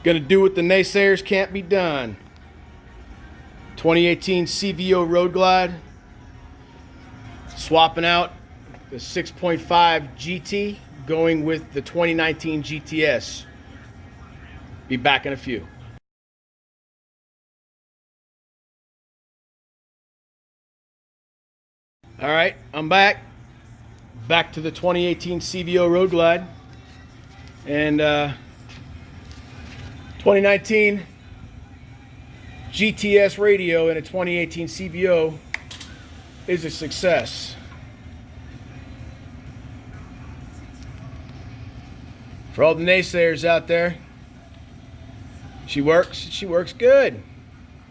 Gonna do what the naysayers can't be done. 2018 CVO Road Glide. Swapping out the 6.5 GT, going with the 2019 GTS. Be back in a few. All right, I'm back. Back to the 2018 CVO Road Glide. And 2019 GTS radio in a 2018 CVO is a success. For all the naysayers out there, she works good.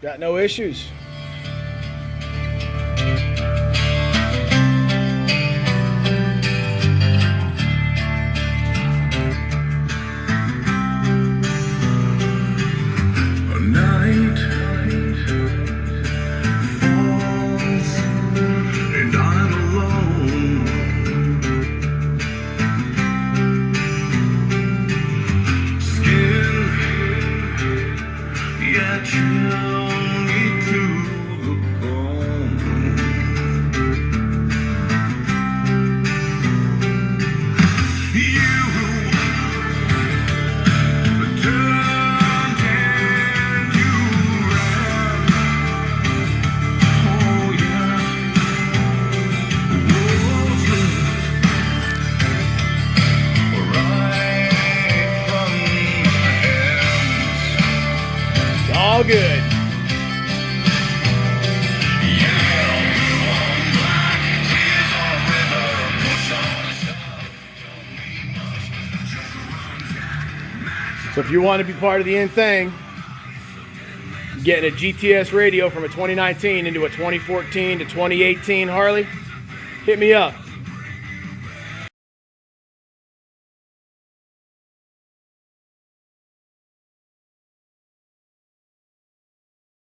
Got no issues. All good. So if you want to be part of the in thing, getting a GTS radio from a 2019 into a 2014 to 2018 Harley, hit me up.